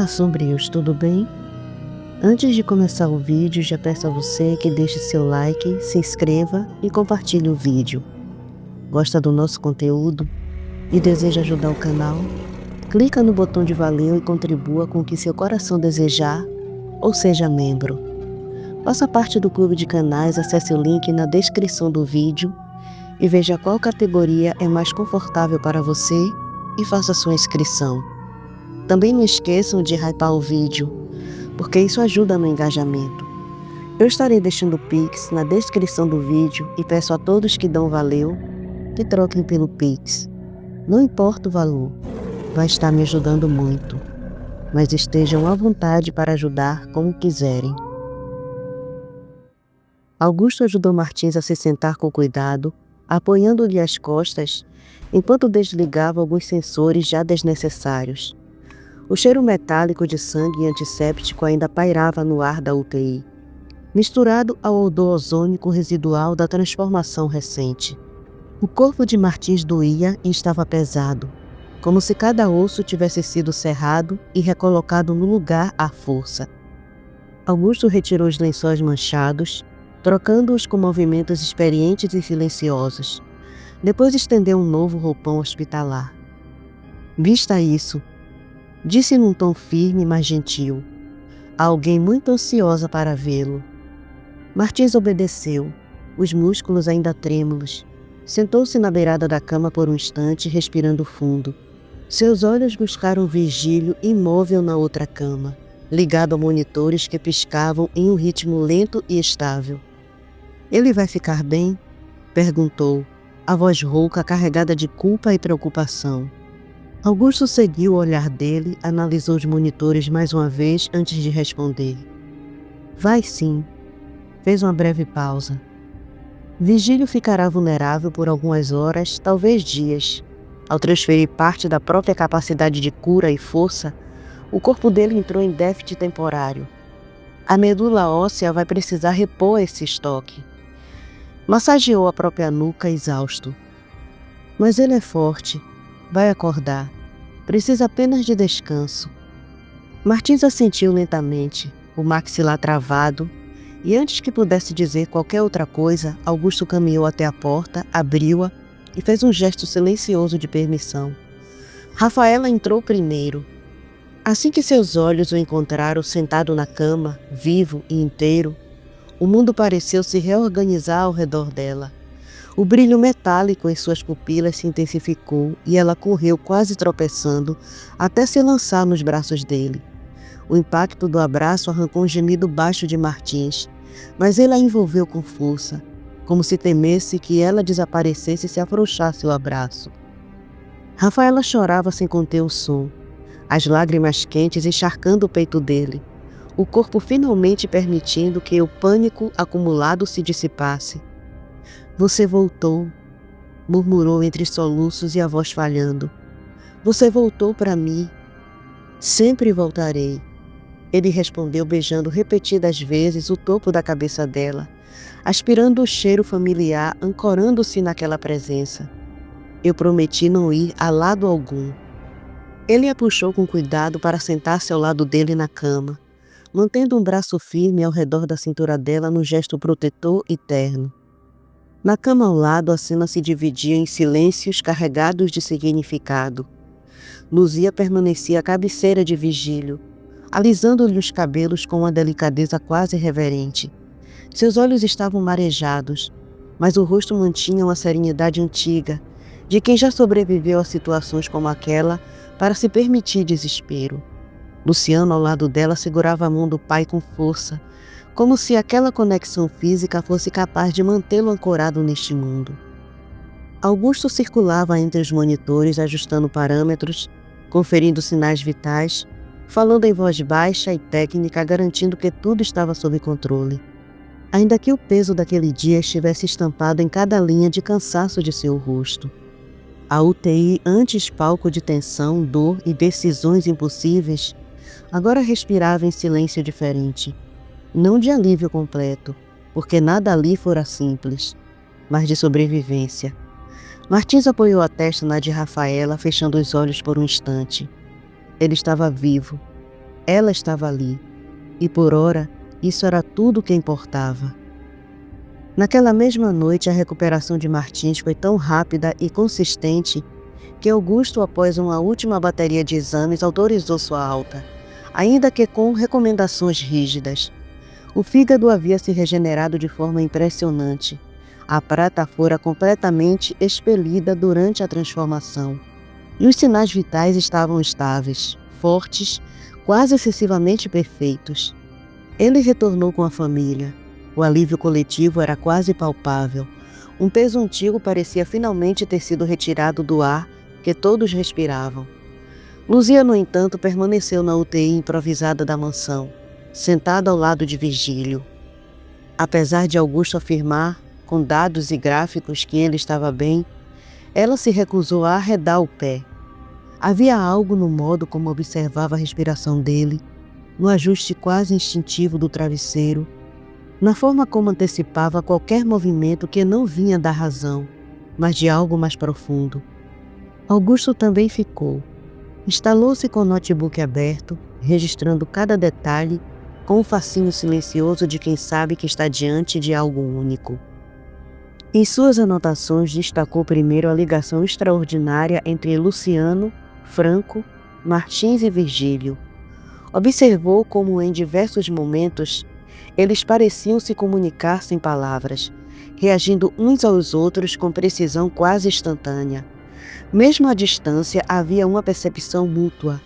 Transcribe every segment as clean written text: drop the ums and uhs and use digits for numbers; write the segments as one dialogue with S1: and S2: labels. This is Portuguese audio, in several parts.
S1: Olá, sombrios, tudo bem? Antes de começar o vídeo, já peço a você que deixe seu like, se inscreva e compartilhe o vídeo. Gosta do nosso conteúdo e deseja ajudar o canal? Clica no botão de valeu e contribua com o que seu coração desejar, ou seja membro. Faça parte do clube de canais, acesse o link na descrição do vídeo e veja qual categoria é mais confortável para você e faça sua inscrição. Também não esqueçam de hypar o vídeo, porque isso ajuda no engajamento. Eu estarei deixando o Pix na descrição do vídeo e peço a todos que dão valeu que troquem pelo Pix. Não importa o valor, vai estar me ajudando muito, mas estejam à vontade para ajudar como quiserem. Augusto ajudou Martins a se sentar com cuidado, apoiando-lhe as costas, enquanto desligava alguns sensores já desnecessários. O cheiro metálico de sangue e antisséptico ainda pairava no ar da UTI, misturado ao odor ozônico residual da transformação recente. O corpo de Martins doía e estava pesado, como se cada osso tivesse sido serrado e recolocado no lugar à força. Augusto retirou os lençóis manchados, trocando-os com movimentos experientes e silenciosos. Depois estendeu um novo roupão hospitalar. "Vista isso", disse num tom firme, mas gentil. "Há alguém muito ansiosa para vê-lo." Martins obedeceu, os músculos ainda trêmulos. Sentou-se na beirada da cama por um instante, respirando fundo. Seus olhos buscaram Virgílio imóvel na outra cama, ligado a monitores que piscavam em um ritmo lento e estável. "Ele vai ficar bem?" perguntou, a voz rouca carregada de culpa e preocupação. Augusto seguiu o olhar dele, analisou os monitores mais uma vez antes de responder. "Vai sim." Fez uma breve pausa. "Virgílio ficará vulnerável por algumas horas, talvez dias. Ao transferir parte da própria capacidade de cura e força, o corpo dele entrou em déficit temporário. A medula óssea vai precisar repor esse estoque." Massageou a própria nuca, exausto. "Mas ele é forte. Vai acordar. Precisa apenas de descanso." Martins assentiu lentamente, o maxilar travado, e antes que pudesse dizer qualquer outra coisa, Augusto caminhou até a porta, abriu-a e fez um gesto silencioso de permissão. Rafaela entrou primeiro. Assim que seus olhos o encontraram sentado na cama, vivo e inteiro, o mundo pareceu se reorganizar ao redor dela. O brilho metálico em suas pupilas se intensificou e ela correu quase tropeçando até se lançar nos braços dele. O impacto do abraço arrancou um gemido baixo de Martins, mas ele a envolveu com força, como se temesse que ela desaparecesse se afrouxasse o abraço. Rafaela chorava sem conter o som, as lágrimas quentes encharcando o peito dele, o corpo finalmente permitindo que o pânico acumulado se dissipasse. "Você voltou", murmurou entre soluços e a voz falhando. "Você voltou para mim." "Sempre voltarei", ele respondeu, beijando repetidas vezes o topo da cabeça dela, aspirando o cheiro familiar, ancorando-se naquela presença. "Eu prometi não ir a lado algum." Ele a puxou com cuidado para sentar-se ao lado dele na cama, mantendo um braço firme ao redor da cintura dela num gesto protetor e terno. Na cama ao lado, a cena se dividia em silêncios carregados de significado. Luzia permanecia à cabeceira de Virgílio, alisando-lhe os cabelos com uma delicadeza quase reverente. Seus olhos estavam marejados, mas o rosto mantinha uma serenidade antiga, de quem já sobreviveu a situações como aquela para se permitir desespero. Luciano, ao lado dela, segurava a mão do pai com força, como se aquela conexão física fosse capaz de mantê-lo ancorado neste mundo. Augusto circulava entre os monitores, ajustando parâmetros, conferindo sinais vitais, falando em voz baixa e técnica, garantindo que tudo estava sob controle. Ainda que o peso daquele dia estivesse estampado em cada linha de cansaço de seu rosto. A UTI, antes palco de tensão, dor e decisões impossíveis, agora respirava em silêncio diferente. Não de alívio completo, porque nada ali fora simples, mas de sobrevivência. Martins apoiou a testa na de Rafaela, fechando os olhos por um instante. Ele estava vivo. Ela estava ali, e por ora, isso era tudo o que importava. Naquela mesma noite, a recuperação de Martins foi tão rápida e consistente que Augusto, após uma última bateria de exames, autorizou sua alta, ainda que com recomendações rígidas. O fígado havia se regenerado de forma impressionante. A prata fora completamente expelida durante a transformação. E os sinais vitais estavam estáveis, fortes, quase excessivamente perfeitos. Ele retornou com a família. O alívio coletivo era quase palpável. Um peso antigo parecia finalmente ter sido retirado do ar que todos respiravam. Luzia, no entanto, permaneceu na UTI improvisada da mansão, sentada ao lado de Virgílio. Apesar de Augusto afirmar, com dados e gráficos, que ele estava bem, ela se recusou a arredar o pé. Havia algo no modo como observava a respiração dele, no ajuste quase instintivo do travesseiro, na forma como antecipava qualquer movimento que não vinha da razão, mas de algo mais profundo. Augusto também ficou. Instalou-se com o notebook aberto, registrando cada detalhe com o fascínio silencioso de quem sabe que está diante de algo único. Em suas anotações, destacou primeiro a ligação extraordinária entre Luciano, Franco, Martins e Virgílio. Observou como, em diversos momentos, eles pareciam se comunicar sem palavras, reagindo uns aos outros com precisão quase instantânea. Mesmo à distância, havia uma percepção mútua.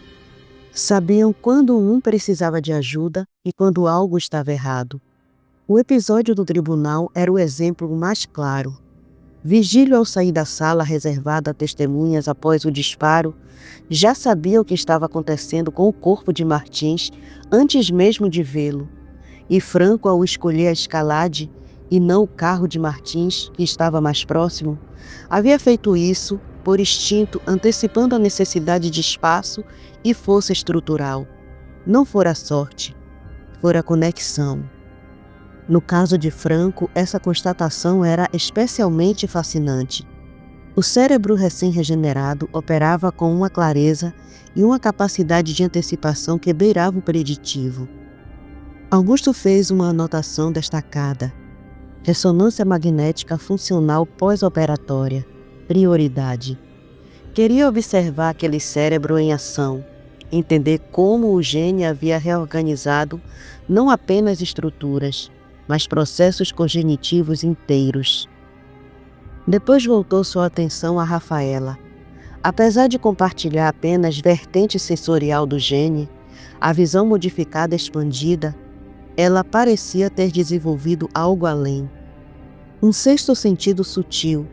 S1: Sabiam quando um precisava de ajuda e quando algo estava errado. O episódio do tribunal era o exemplo mais claro. Virgílio, ao sair da sala reservada a testemunhas após o disparo, já sabia o que estava acontecendo com o corpo de Martins antes mesmo de vê-lo. E Franco, ao escolher a escalade e não o carro de Martins, que estava mais próximo, havia feito isso por instinto, antecipando a necessidade de espaço e força estrutural. Não fora sorte, fora conexão. No caso de Franco, essa constatação era especialmente fascinante. O cérebro recém-regenerado operava com uma clareza e uma capacidade de antecipação que beirava o preditivo. Augusto fez uma anotação destacada. Ressonância magnética funcional pós-operatória. Prioridade. Queria observar aquele cérebro em ação, entender como o gene havia reorganizado não apenas estruturas, mas processos cognitivos inteiros. Depois voltou sua atenção a Rafaela. Apesar de compartilhar apenas vertente sensorial do gene, a visão modificada expandida, ela parecia ter desenvolvido algo além. Um sexto sentido sutil,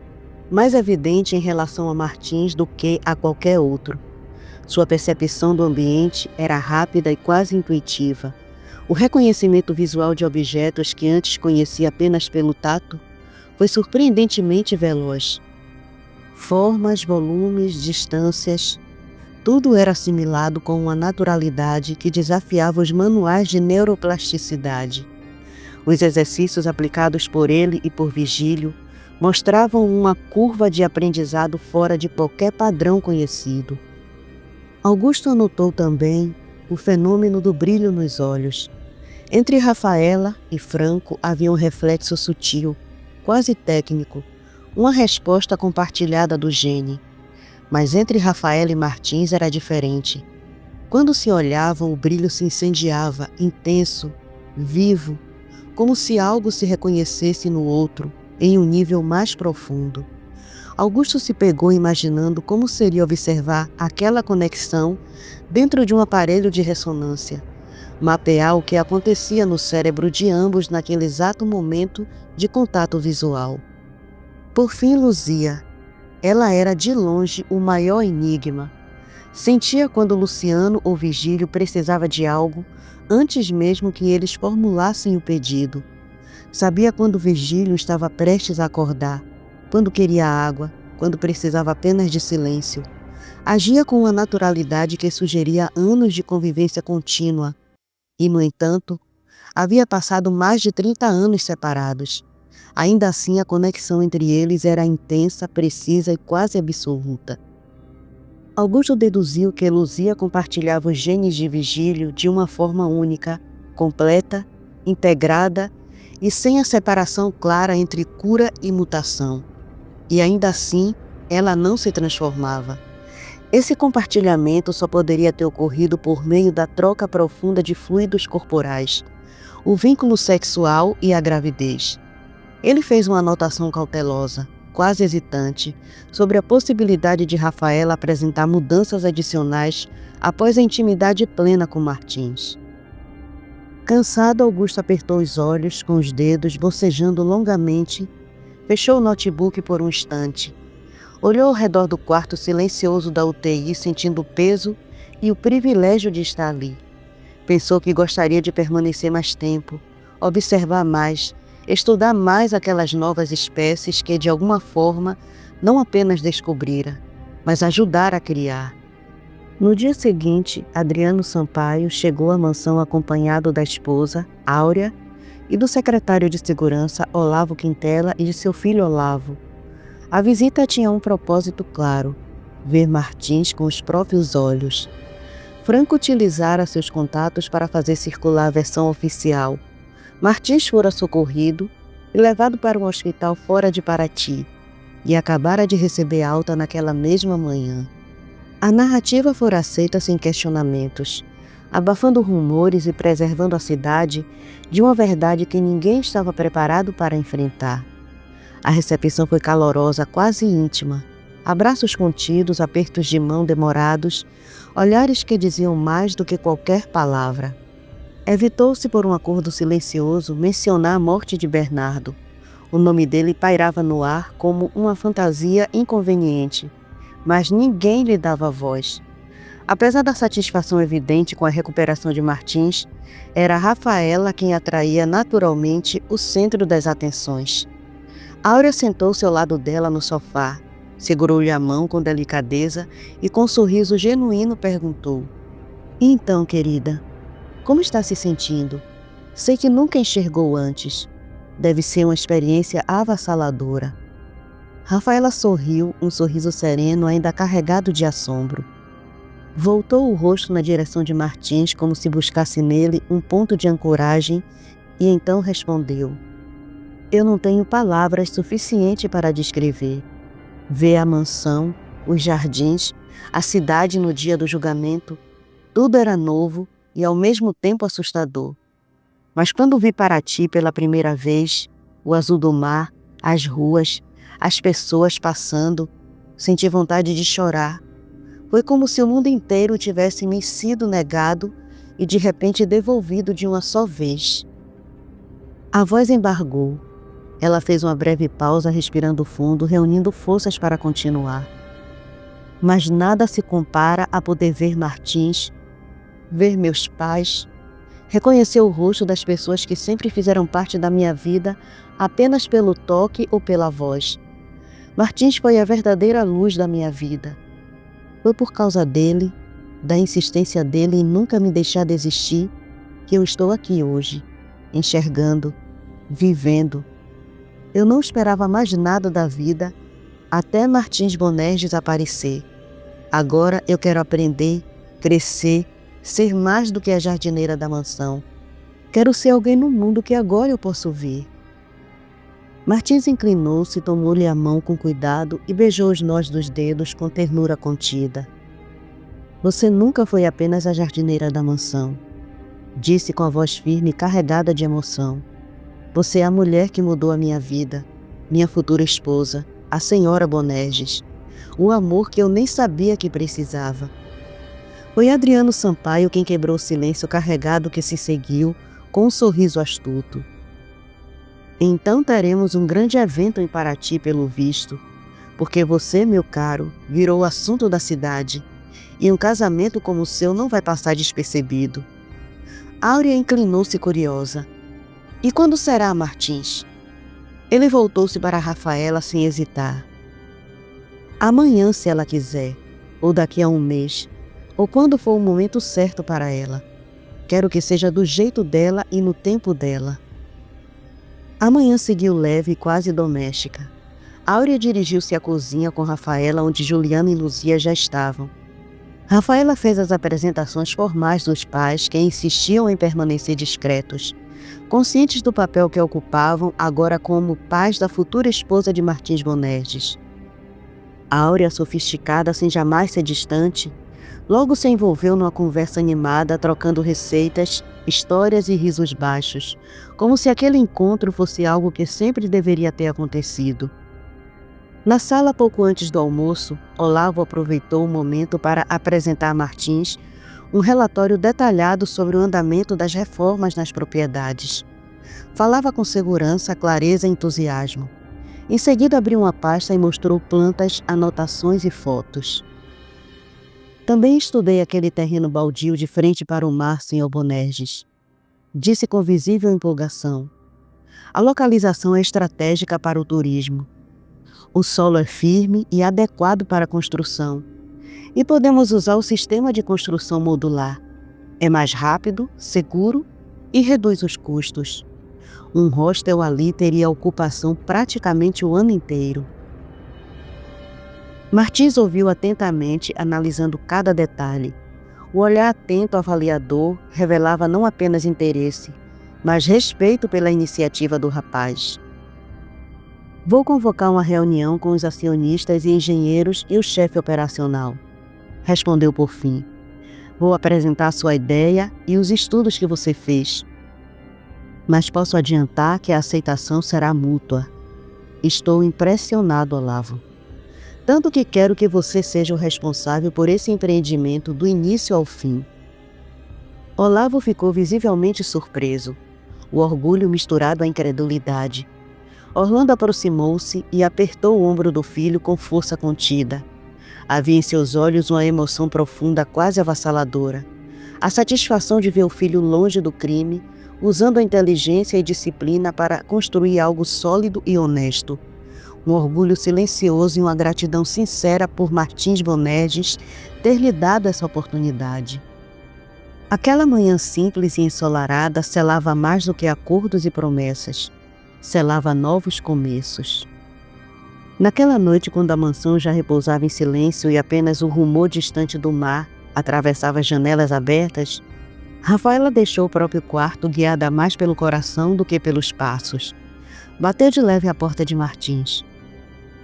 S1: mais evidente em relação a Martins do que a qualquer outro. Sua percepção do ambiente era rápida e quase intuitiva. O reconhecimento visual de objetos que antes conhecia apenas pelo tato foi surpreendentemente veloz. Formas, volumes, distâncias, tudo era assimilado com uma naturalidade que desafiava os manuais de neuroplasticidade. Os exercícios aplicados por ele e por Virgílio mostravam uma curva de aprendizado fora de qualquer padrão conhecido. Augusto anotou também o fenômeno do brilho nos olhos. Entre Rafaela e Franco havia um reflexo sutil, quase técnico, uma resposta compartilhada do gene. Mas entre Rafaela e Martins era diferente. Quando se olhavam, o brilho se incendiava, intenso, vivo, como se algo se reconhecesse no outro, em um nível mais profundo. Augusto se pegou imaginando como seria observar aquela conexão dentro de um aparelho de ressonância, mapear o que acontecia no cérebro de ambos naquele exato momento de contato visual. Por fim, Luzia. Ela era de longe o maior enigma. Sentia quando Luciano ou Virgílio precisava de algo antes mesmo que eles formulassem o pedido. Sabia quando Virgílio estava prestes a acordar, quando queria água, quando precisava apenas de silêncio. Agia com uma naturalidade que sugeria anos de convivência contínua. E, no entanto, havia passado mais de 30 anos separados. Ainda assim, a conexão entre eles era intensa, precisa e quase absoluta. Augusto deduziu que Luzia compartilhava os genes de Vigílio de uma forma única, completa, integrada e sem a separação clara entre cura e mutação. E ainda assim, ela não se transformava. Esse compartilhamento só poderia ter ocorrido por meio da troca profunda de fluidos corporais, o vínculo sexual e a gravidez. Ele fez uma anotação cautelosa, quase hesitante, sobre a possibilidade de Rafaela apresentar mudanças adicionais após a intimidade plena com Martins. Cansado, Augusto apertou os olhos com os dedos, bocejando longamente, fechou o notebook por um instante. Olhou ao redor do quarto silencioso da UTI, sentindo o peso e o privilégio de estar ali. Pensou que gostaria de permanecer mais tempo, observar mais, estudar mais aquelas novas espécies que, de alguma forma, não apenas descobrira, mas ajudara a criar. No dia seguinte, Adriano Sampaio chegou à mansão acompanhado da esposa, Áurea, e do secretário de segurança, Olavo Quintela, e de seu filho Olavo. A visita tinha um propósito claro: ver Martins com os próprios olhos. Franco utilizara seus contatos para fazer circular a versão oficial. Martins fora socorrido e levado para um hospital fora de Paraty, e acabara de receber alta naquela mesma manhã. A narrativa fora aceita sem questionamentos, abafando rumores e preservando a cidade de uma verdade que ninguém estava preparado para enfrentar. A recepção foi calorosa, quase íntima. Abraços contidos, apertos de mão demorados, olhares que diziam mais do que qualquer palavra. Evitou-se, por um acordo silencioso, mencionar a morte de Bernardo. O nome dele pairava no ar como uma fantasia inconveniente, mas ninguém lhe dava voz. Apesar da satisfação evidente com a recuperação de Martins, era Rafaela quem atraía naturalmente o centro das atenções. Áurea sentou-se ao lado dela no sofá, segurou-lhe a mão com delicadeza e com um sorriso genuíno perguntou: "E então, querida, como está se sentindo? Sei que nunca enxergou antes. Deve ser uma experiência avassaladora." Rafaela sorriu, um sorriso sereno ainda carregado de assombro. Voltou o rosto na direção de Martins como se buscasse nele um ponto de ancoragem e então respondeu: "Eu não tenho palavras suficientes para descrever. Ver a mansão, os jardins, a cidade no dia do julgamento, tudo era novo e ao mesmo tempo assustador. Mas quando vi Paraty pela primeira vez, o azul do mar, as ruas, as pessoas passando, senti vontade de chorar. Foi como se o mundo inteiro tivesse me sido negado e de repente devolvido de uma só vez." A voz embargou. Ela fez uma breve pausa, respirando fundo, reunindo forças para continuar. "Mas nada se compara a poder ver Martins, ver meus pais, reconhecer o rosto das pessoas que sempre fizeram parte da minha vida apenas pelo toque ou pela voz. Martins foi a verdadeira luz da minha vida. Foi por causa dele, da insistência dele em nunca me deixar desistir, que eu estou aqui hoje, enxergando, vivendo. Eu não esperava mais nada da vida até Martins Bonerges aparecer. Agora eu quero aprender, crescer, ser mais do que a jardineira da mansão. Quero ser alguém no mundo que agora eu posso ver." Martins inclinou-se, tomou-lhe a mão com cuidado e beijou os nós dos dedos com ternura contida. "Você nunca foi apenas a jardineira da mansão", disse com a voz firme e carregada de emoção. "Você é a mulher que mudou a minha vida, minha futura esposa, a senhora Bonerges, o amor que eu nem sabia que precisava." Foi Adriano Sampaio quem quebrou o silêncio carregado que se seguiu com um sorriso astuto. "Então teremos um grande evento em Paraty, pelo visto, porque você, meu caro, virou o assunto da cidade, e um casamento como o seu não vai passar despercebido." Áurea inclinou-se curiosa. "E quando será, Martins?" Ele voltou-se para Rafaela sem hesitar. "Amanhã, se ela quiser, ou daqui a um mês, ou quando for o momento certo para ela. Quero que seja do jeito dela e no tempo dela." A manhã seguiu leve e quase doméstica. Áurea dirigiu-se à cozinha com Rafaela, onde Juliana e Luzia já estavam. Rafaela fez as apresentações formais dos pais que insistiam em permanecer discretos, conscientes do papel que ocupavam agora como pais da futura esposa de Martins Bonerges. Áurea, sofisticada sem jamais ser distante, logo se envolveu numa conversa animada, trocando receitas, histórias e risos baixos, como se aquele encontro fosse algo que sempre deveria ter acontecido. Na sala, pouco antes do almoço, Olavo aproveitou o momento para apresentar a Martins um relatório detalhado sobre o andamento das reformas nas propriedades. Falava com segurança, clareza e entusiasmo. Em seguida, abriu uma pasta e mostrou plantas, anotações e fotos. Também estudei aquele terreno baldio de frente para o mar, Sr. Bonerges, disse com visível empolgação. A localização é estratégica para o turismo. O solo é firme e adequado para a construção. E podemos usar o sistema de construção modular. É mais rápido, seguro e reduz os custos. Um hostel ali teria ocupação praticamente o ano inteiro. Martins ouviu atentamente, analisando cada detalhe. O olhar atento avaliador revelava não apenas interesse, mas respeito pela iniciativa do rapaz. Vou convocar uma reunião com os acionistas e engenheiros e o chefe operacional, respondeu por fim. Vou apresentar sua ideia e os estudos que você fez. Mas posso adiantar que a aceitação será mútua. Estou impressionado, Olavo. Tanto que quero que você seja o responsável por esse empreendimento do início ao fim. Olavo ficou visivelmente surpreso, o orgulho misturado à incredulidade. Orlando aproximou-se e apertou o ombro do filho com força contida. Havia em seus olhos uma emoção profunda, quase avassaladora. A satisfação de ver o filho longe do crime, usando a inteligência e disciplina para construir algo sólido e honesto. Um orgulho silencioso e uma gratidão sincera por Martins Bonerges ter lhe dado essa oportunidade. Aquela manhã simples e ensolarada selava mais do que acordos e promessas. Selava novos começos. Naquela noite, quando a mansão já repousava em silêncio e apenas o rumor distante do mar atravessava as janelas abertas, Rafaela deixou o próprio quarto, guiada mais pelo coração do que pelos passos. Bateu de leve à porta de Martins.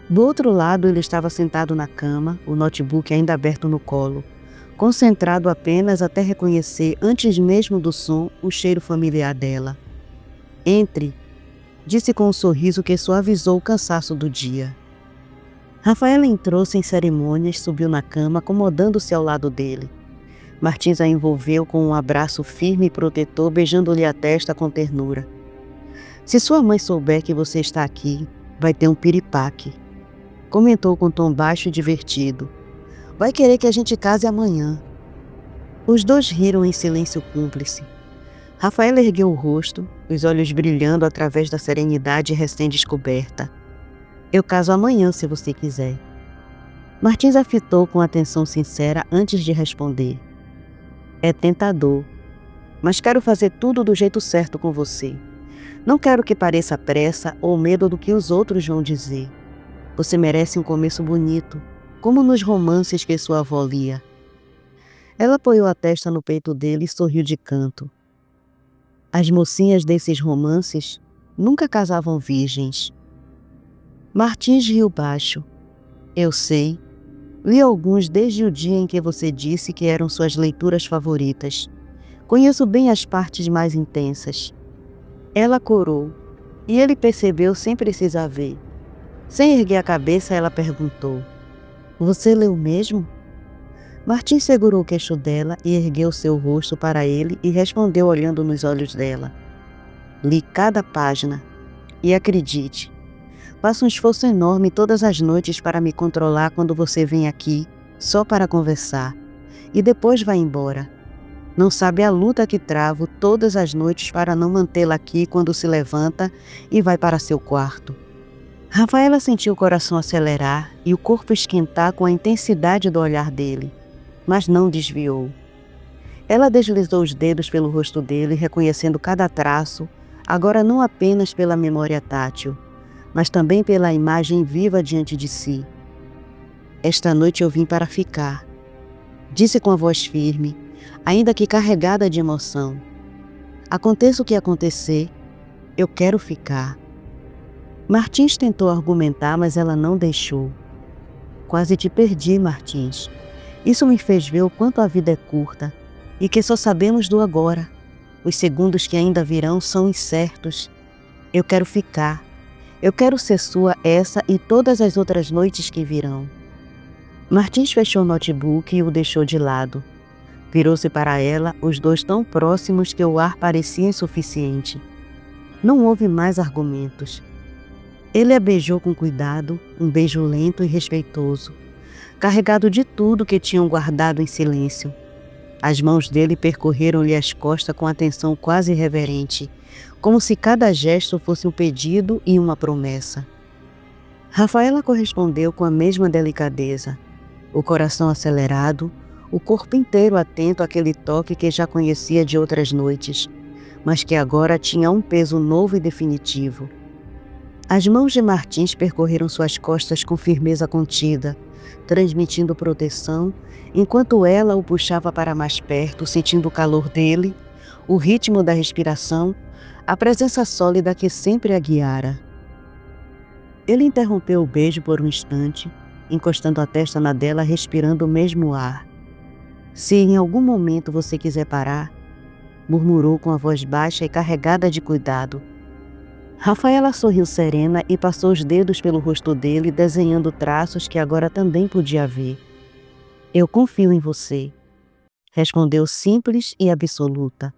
S1: Do outro lado, ele estava sentado na cama, o notebook ainda aberto no colo, concentrado apenas até reconhecer, antes mesmo do som, o cheiro familiar dela. Entre, disse com um sorriso que suavizou o cansaço do dia. Rafaela entrou sem cerimônias, subiu na cama, acomodando-se ao lado dele. Martins a envolveu com um abraço firme e protetor, beijando-lhe a testa com ternura. Se sua mãe souber que você está aqui, vai ter um piripaque, comentou com tom baixo e divertido. Vai querer que a gente case amanhã. Os dois riram em silêncio cúmplice. Rafaela ergueu o rosto, os olhos brilhando através da serenidade recém-descoberta. Eu caso amanhã, se você quiser. Martins a fitou com atenção sincera antes de responder. É tentador, mas quero fazer tudo do jeito certo com você. Não quero que pareça pressa ou medo do que os outros vão dizer. Você merece um começo bonito, como nos romances que sua avó lia. Ela apoiou a testa no peito dele e sorriu de canto. As mocinhas desses romances nunca casavam virgens. Martins riu baixo. Eu sei. Li alguns desde o dia em que você disse que eram suas leituras favoritas. Conheço bem as partes mais intensas. Ela corou, e ele percebeu sem precisar ver. Sem erguer a cabeça, ela perguntou. Você leu mesmo? Martins segurou o queixo dela e ergueu seu rosto para ele e respondeu olhando nos olhos dela. Li cada página. E acredite, faço um esforço enorme todas as noites para me controlar quando você vem aqui, só para conversar, e depois vai embora. Não sabe a luta que travo todas as noites para não mantê-la aqui quando se levanta e vai para seu quarto. Rafaela sentiu o coração acelerar e o corpo esquentar com a intensidade do olhar dele, mas não desviou. Ela deslizou os dedos pelo rosto dele, reconhecendo cada traço, agora não apenas pela memória tátil, mas também pela imagem viva diante de si. Esta noite eu vim para ficar. Disse com a voz firme, ainda que carregada de emoção. Aconteça o que acontecer, eu quero ficar. Martins tentou argumentar, mas ela não deixou. Quase te perdi, Martins. Isso me fez ver o quanto a vida é curta e que só sabemos do agora. Os segundos que ainda virão são incertos. Eu quero ficar. Eu quero ser sua essa e todas as outras noites que virão. Martins fechou o notebook e o deixou de lado. Virou-se para ela, os dois tão próximos que o ar parecia insuficiente. Não houve mais argumentos. Ele a beijou com cuidado, um beijo lento e respeitoso, carregado de tudo que tinham guardado em silêncio. As mãos dele percorreram-lhe as costas com atenção quase reverente, como se cada gesto fosse um pedido e uma promessa. Rafaela correspondeu com a mesma delicadeza, o coração acelerado, o corpo inteiro atento àquele toque que já conhecia de outras noites, mas que agora tinha um peso novo e definitivo. As mãos de Martins percorreram suas costas com firmeza contida, transmitindo proteção, enquanto ela o puxava para mais perto, sentindo o calor dele, o ritmo da respiração, a presença sólida que sempre a guiara. Ele interrompeu o beijo por um instante, encostando a testa na dela, respirando o mesmo ar. Se em algum momento você quiser parar, murmurou com a voz baixa e carregada de cuidado. Rafaela sorriu serena e passou os dedos pelo rosto dele, desenhando traços que agora também podia ver. Eu confio em você, respondeu simples e absoluta.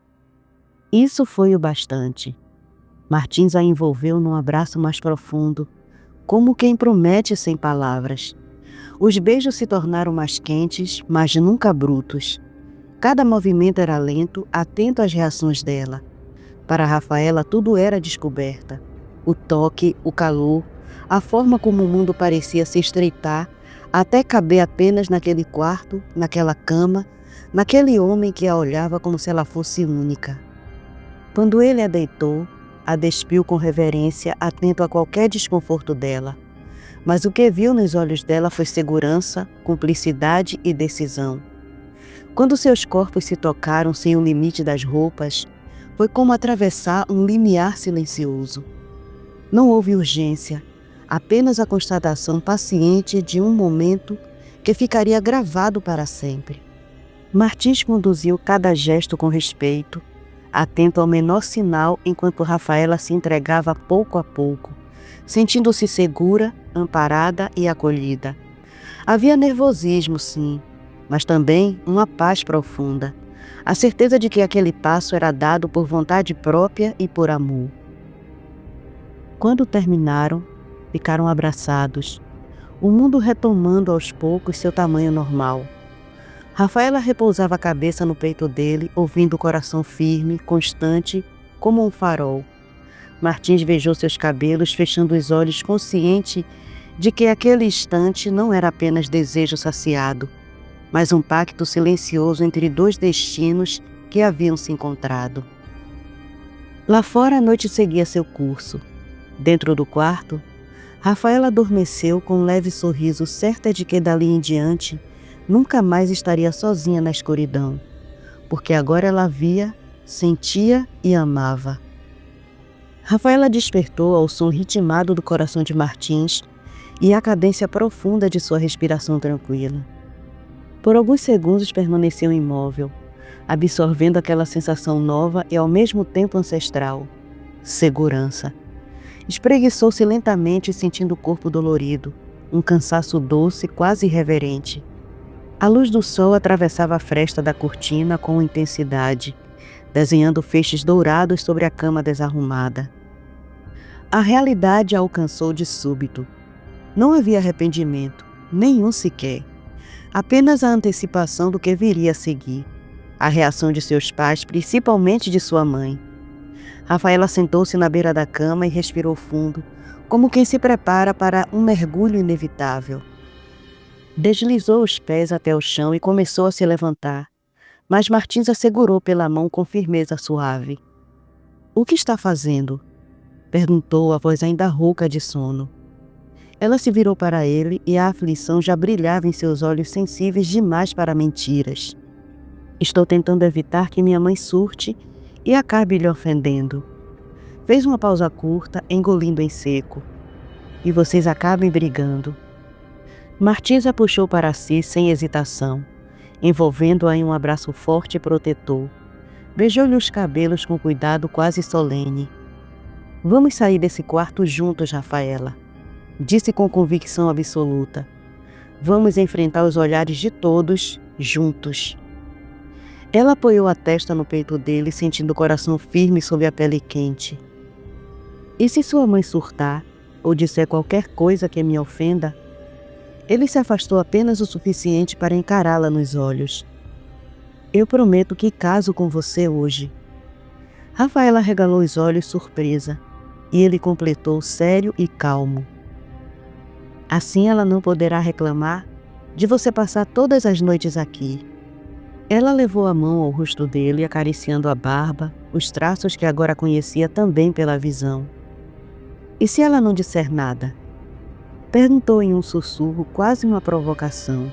S1: Isso foi o bastante. Martins a envolveu num abraço mais profundo, como quem promete sem palavras. Os beijos se tornaram mais quentes, mas nunca brutos. Cada movimento era lento, atento às reações dela. Para Rafaela tudo era descoberta. O toque, o calor, a forma como o mundo parecia se estreitar, até caber apenas naquele quarto, naquela cama, naquele homem que a olhava como se ela fosse única. Quando ele a deitou, a despiu com reverência, atento a qualquer desconforto dela. Mas o que viu nos olhos dela foi segurança, cumplicidade e decisão. Quando seus corpos se tocaram sem o limite das roupas, foi como atravessar um limiar silencioso. Não houve urgência, apenas a constatação paciente de um momento que ficaria gravado para sempre. Martins conduziu cada gesto com respeito, atento ao menor sinal enquanto Rafaela se entregava pouco a pouco, sentindo-se segura, amparada e acolhida. Havia nervosismo, sim, mas também uma paz profunda, a certeza de que aquele passo era dado por vontade própria e por amor. Quando terminaram, ficaram abraçados, o mundo retomando aos poucos seu tamanho normal. Rafaela repousava a cabeça no peito dele, ouvindo o coração firme, constante, como um farol. Martins beijou seus cabelos, fechando os olhos, consciente de que aquele instante não era apenas desejo saciado, mas um pacto silencioso entre dois destinos que haviam se encontrado. Lá fora a noite seguia seu curso. Dentro do quarto, Rafaela adormeceu com um leve sorriso, certa de que dali em diante nunca mais estaria sozinha na escuridão, porque agora ela via, sentia e amava. Rafaela despertou ao som ritmado do coração de Martins e à cadência profunda de sua respiração tranquila. Por alguns segundos permaneceu imóvel, absorvendo aquela sensação nova e ao mesmo tempo ancestral, segurança. Espreguiçou-se lentamente, sentindo o corpo dolorido, um cansaço doce, quase irreverente. A luz do sol atravessava a fresta da cortina com intensidade, desenhando feixes dourados sobre a cama desarrumada. A realidade a alcançou de súbito. Não havia arrependimento, nenhum sequer. Apenas a antecipação do que viria a seguir. A reação de seus pais, principalmente de sua mãe. Rafaela sentou-se na beira da cama e respirou fundo, como quem se prepara para um mergulho inevitável. Deslizou os pés até o chão e começou a se levantar, mas Martins a segurou pela mão com firmeza suave. "O que está fazendo?" perguntou a voz ainda rouca de sono. Ela se virou para ele e a aflição já brilhava em seus olhos sensíveis demais para mentiras. Estou tentando evitar que minha mãe surte e acabe lhe ofendendo. Fez uma pausa curta, engolindo em seco. E vocês acabem brigando. Martins a puxou para si sem hesitação, envolvendo-a em um abraço forte e protetor. Beijou-lhe os cabelos com cuidado quase solene. Vamos sair desse quarto juntos, Rafaela, disse com convicção absoluta. Vamos enfrentar os olhares de todos, juntos. Ela apoiou a testa no peito dele, sentindo o coração firme sob a pele quente. E se sua mãe surtar, ou disser qualquer coisa que me ofenda? Ele se afastou apenas o suficiente para encará-la nos olhos. Eu prometo que caso com você hoje. Rafaela regalou os olhos surpresa, e ele completou sério e calmo. Assim ela não poderá reclamar de você passar todas as noites aqui. Ela levou a mão ao rosto dele, acariciando a barba, os traços que agora conhecia também pela visão. E se ela não disser nada? Perguntou em um sussurro, quase uma provocação.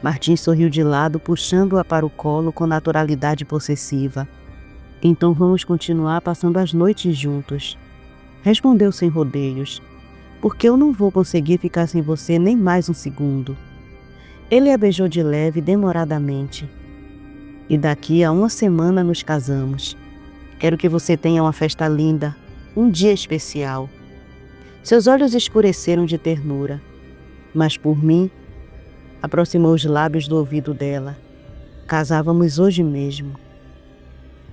S1: Martins sorriu de lado, puxando-a para o colo com naturalidade possessiva. Então vamos continuar passando as noites juntos. Respondeu sem rodeios. Porque eu não vou conseguir ficar sem você nem mais um segundo. Ele a beijou de leve, demoradamente. E daqui a uma semana nos casamos. Quero que você tenha uma festa linda, um dia especial. Seus olhos escureceram de ternura, mas por mim, aproximou os lábios do ouvido dela. Casávamos hoje mesmo.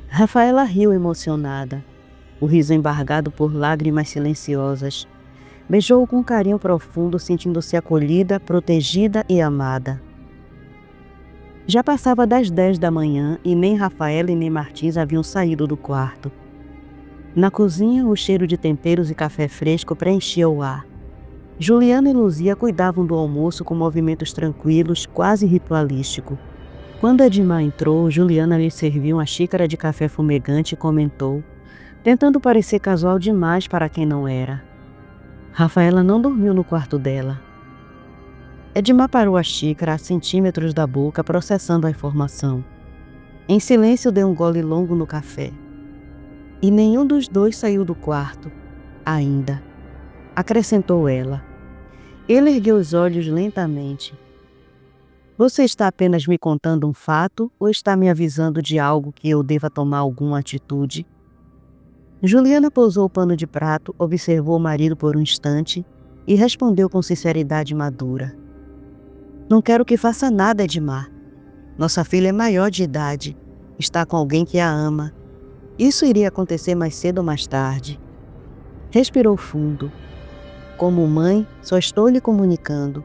S1: Rafaela riu emocionada, o riso embargado por lágrimas silenciosas. Beijou-o com carinho profundo, sentindo-se acolhida, protegida e amada. Já passava das 10 da manhã e nem Rafaela e nem Martins haviam saído do quarto. Na cozinha, o cheiro de temperos e café fresco preenchia o ar. Juliana e Luzia cuidavam do almoço com movimentos tranquilos, quase ritualístico. Quando Edmar entrou, Juliana lhe serviu uma xícara de café fumegante e comentou, tentando parecer casual demais para quem não era. Rafaela não dormiu no quarto dela. Edmar parou a xícara a centímetros da boca, processando a informação. Em silêncio, deu um gole longo no café. E nenhum dos dois saiu do quarto, ainda, acrescentou ela. Ele ergueu os olhos lentamente. Você está apenas me contando um fato ou está me avisando de algo que eu deva tomar alguma atitude? Juliana pousou o pano de prato, observou o marido por um instante e respondeu com sinceridade madura. Não quero que faça nada, Edmar. Nossa filha é maior de idade, está com alguém que a ama. Isso iria acontecer mais cedo ou mais tarde. Respirou fundo. Como mãe, só estou lhe comunicando.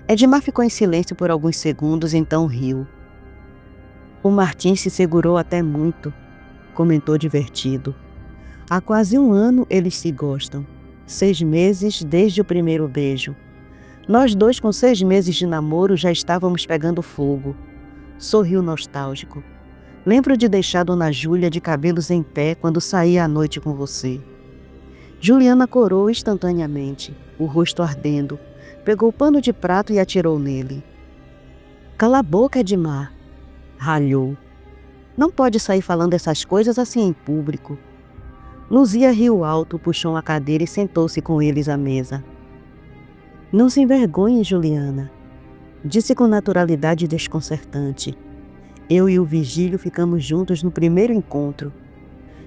S1: Edmar ficou em silêncio por alguns segundos, então riu. O Martins se segurou até muito, comentou divertido. Há quase 1 ano eles se gostam. 6 meses desde o primeiro beijo. Nós dois, com 6 meses de namoro, já estávamos pegando fogo. Sorriu nostálgico. Lembro de deixar Dona Júlia de cabelos em pé quando saía à noite com você. Juliana corou instantaneamente, o rosto ardendo. Pegou o pano de prato e atirou nele. Cala a boca, Edmar, ralhou. Não pode sair falando essas coisas assim em público. Luzia riu alto, puxou uma cadeira e sentou-se com eles à mesa. Não se envergonhe, Juliana, disse com naturalidade desconcertante. Eu e o Vigílio ficamos juntos no primeiro encontro.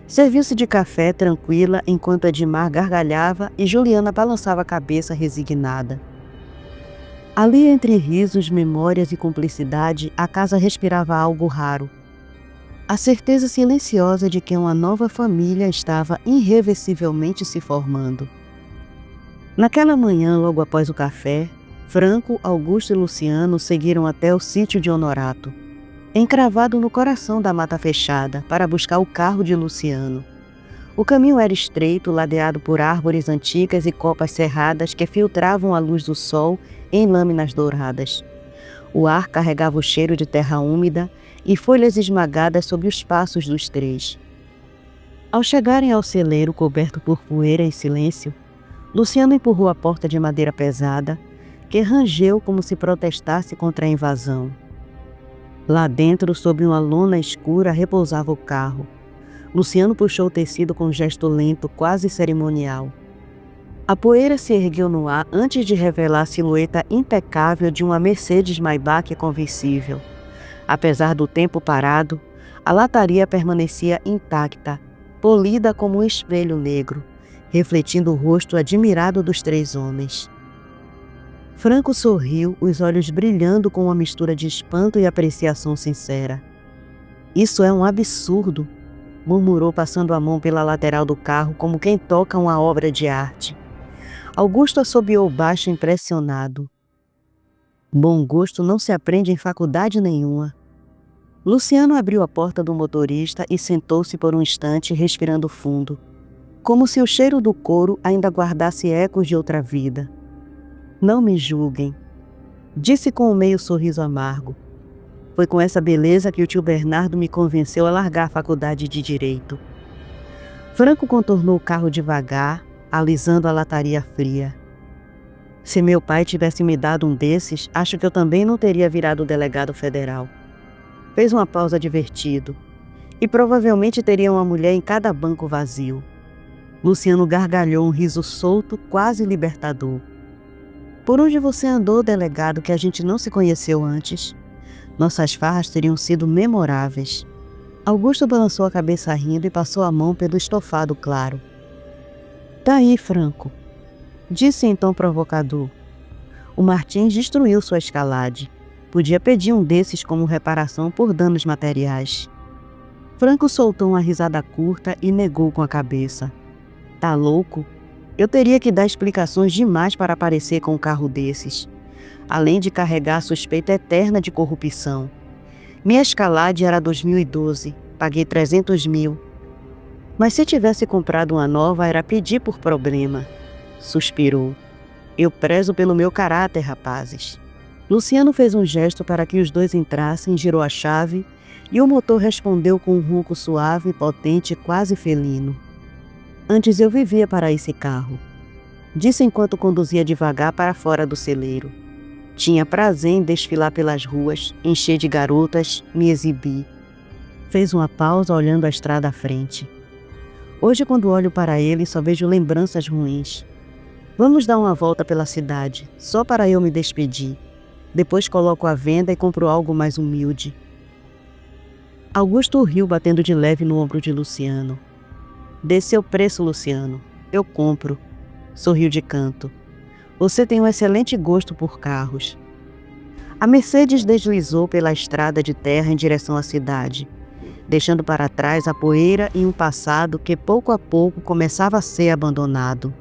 S1: Serviu-se de café tranquila enquanto Edmar gargalhava e Juliana balançava a cabeça resignada. Ali, entre risos, memórias e cumplicidade, a casa respirava algo raro. A certeza silenciosa de que uma nova família estava irreversivelmente se formando. Naquela manhã, logo após o café, Franco, Augusto e Luciano seguiram até o sítio de Honorato, encravado no coração da mata fechada, para buscar o carro de Luciano. O caminho era estreito, ladeado por árvores antigas e copas cerradas que filtravam a luz do sol em lâminas douradas. O ar carregava o cheiro de terra úmida e folhas esmagadas sob os passos dos três. Ao chegarem ao celeiro coberto por poeira e silêncio, Luciano empurrou a porta de madeira pesada, que rangeu como se protestasse contra a invasão. Lá dentro, sob uma lona escura, repousava o carro. Luciano puxou o tecido com um gesto lento, quase cerimonial. A poeira se ergueu no ar antes de revelar a silhueta impecável de uma Mercedes Maybach conversível. Apesar do tempo parado, a lataria permanecia intacta, polida como um espelho negro, refletindo o rosto admirado dos 3 homens. Franco sorriu, os olhos brilhando com uma mistura de espanto e apreciação sincera. "Isso é um absurdo", murmurou passando a mão pela lateral do carro como quem toca uma obra de arte. Augusto assobiou baixo, impressionado. "Bom gosto não se aprende em faculdade nenhuma." Luciano abriu a porta do motorista e sentou-se por um instante, respirando fundo, como se o cheiro do couro ainda guardasse ecos de outra vida. "Não me julguem", disse com um meio sorriso amargo. "Foi com essa beleza que o tio Bernardo me convenceu a largar a faculdade de Direito." Franco contornou o carro devagar, alisando a lataria fria. "Se meu pai tivesse me dado um desses, acho que eu também não teria virado delegado federal." Fez uma pausa divertido. "E provavelmente teria uma mulher em cada banco vazio." Luciano gargalhou um riso solto, quase libertador. "Por onde você andou, delegado, que a gente não se conheceu antes? Nossas farras teriam sido memoráveis." Augusto balançou a cabeça rindo e passou a mão pelo estofado claro. "Tá aí, Franco", disse em tom provocador. "O Martins destruiu sua Escalade. Podia pedir um desses como reparação por danos materiais." Franco soltou uma risada curta e negou com a cabeça. "Tá louco? Eu teria que dar explicações demais para aparecer com um carro desses, além de carregar a suspeita eterna de corrupção. Minha Escalade era 2012, paguei 300 mil. Mas se tivesse comprado uma nova, era pedir por problema." Suspirou. "Eu prezo pelo meu caráter, rapazes." Luciano fez um gesto para que os dois entrassem, girou a chave e o motor respondeu com um ronco suave, potente, quase felino. "Antes eu vivia para esse carro", disse enquanto conduzia devagar para fora do celeiro. "Tinha prazer em desfilar pelas ruas, encher de garotas, me exibir." Fez uma pausa olhando a estrada à frente. "Hoje, quando olho para ele, só vejo lembranças ruins. Vamos dar uma volta pela cidade, só para eu me despedir. Depois coloco a venda e compro algo mais humilde." Augusto riu, batendo de leve no ombro de Luciano. "Dê seu preço, Luciano. Eu compro." Sorriu de canto. "Você tem um excelente gosto por carros." A Mercedes deslizou pela estrada de terra em direção à cidade, deixando para trás a poeira e um passado que pouco a pouco começava a ser abandonado.